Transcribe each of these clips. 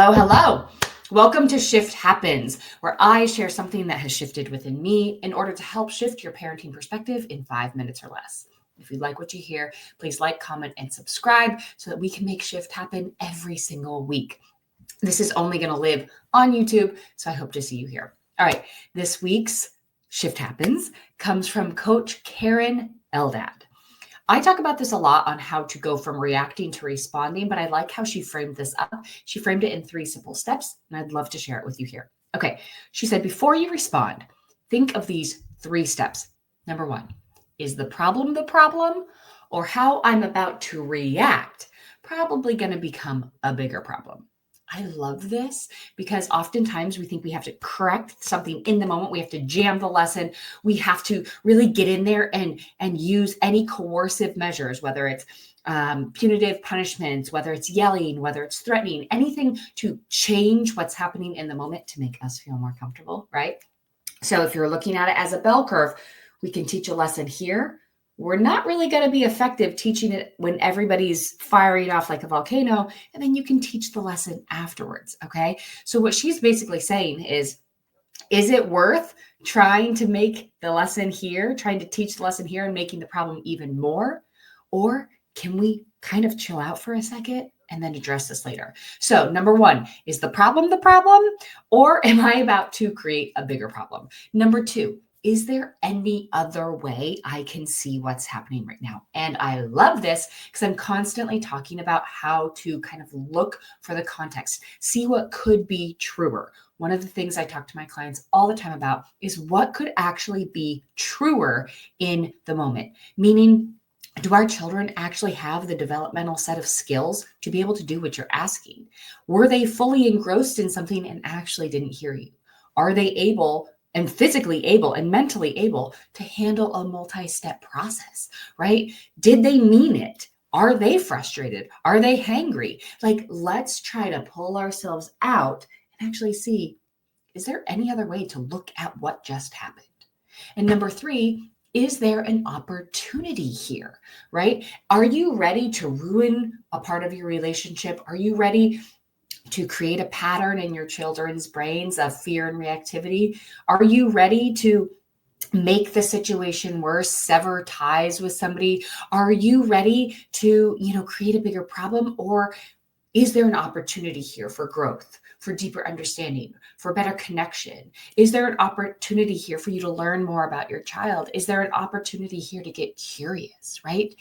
Hello, hello. Welcome to Shift Happens, where I share something that has shifted within me in order to help shift your parenting perspective in 5 minutes or less. If you like what you hear, please like, comment, and subscribe so that we can make shift happen every single week. This is only going to live on YouTube, so I hope to see you here. All right, this week's Shift Happens comes from Coach Keren Eldad. I talk about this a lot on how to go from reacting to responding, but I like how she framed this up. She framed it in 3 simple steps, and I'd love to share it with you here. Okay, she said, before you respond, think of these 3 steps. Number 1, is the problem or how I'm about to react probably going to become a bigger problem? I love this because oftentimes we think we have to correct something in the moment. We have to jam the lesson. We have to really get in there and use any coercive measures, whether it's punitive punishments, whether it's yelling, whether it's threatening, anything to change what's happening in the moment to make us feel more comfortable, right? So if you're looking at it as a bell curve, we can teach a lesson here. We're not really going to be effective teaching it when everybody's firing off like a volcano, and then you can teach the lesson afterwards, okay? So what she's basically saying is it worth trying to make the lesson here, trying to teach the lesson here and making the problem even more? Or can we kind of chill out for a second and then address this later? So number 1, is the problem, or am I about to create a bigger problem? Number 2, is there any other way I can see what's happening right now? And I love this because I'm constantly talking about how to kind of look for the context, see what could be truer. One of the things I talk to my clients all the time about is what could actually be truer in the moment, meaning, do our children actually have the developmental set of skills to be able to do what you're asking? Were they fully engrossed in something and actually didn't hear you? Are they able and physically able and mentally able to handle a multi-step process, right? Did they mean it? Are they frustrated? Are they hangry? Like, let's try to pull ourselves out and actually see, is there any other way to look at what just happened? And number 3, is there an opportunity here, right? Are you ready to ruin a part of your relationship? Are you ready to create a pattern in your children's brains of fear and reactivity? Are you ready to make the situation worse, sever ties with somebody? Are you ready to, create a bigger problem? Or is there an opportunity here for growth, for deeper understanding, for better connection? Is there an opportunity here for you to learn more about your child? Is there an opportunity here to get curious, right?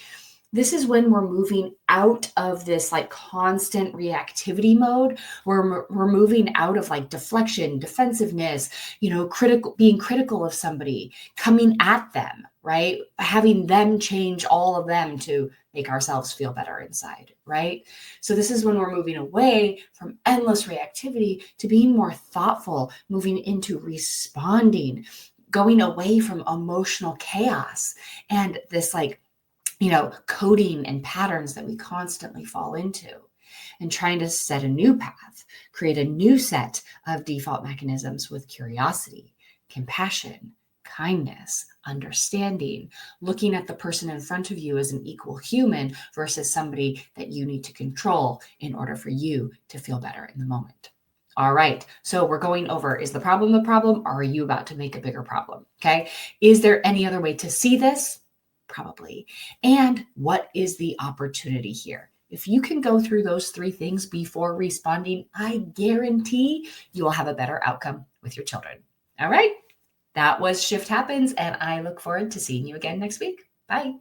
This is when we're moving out of this like constant reactivity mode. We're moving out of like deflection, defensiveness, being critical of somebody, coming at them, right? Having them change all of them to make ourselves feel better inside, right? So this is when we're moving away from endless reactivity to being more thoughtful, moving into responding, going away from emotional chaos and this coding and patterns that we constantly fall into, and trying to set a new path, create a new set of default mechanisms with curiosity, compassion, kindness, understanding, looking at the person in front of you as an equal human versus somebody that you need to control in order for you to feel better in the moment. All right, so we're going over, is the problem, or are you about to make a bigger problem? Okay, is there any other way to see this? Probably. And what is the opportunity here? If you can go through those 3 things before responding, I guarantee you will have a better outcome with your children. All right, that was Shift Happens, and I look forward to seeing you again next week. Bye.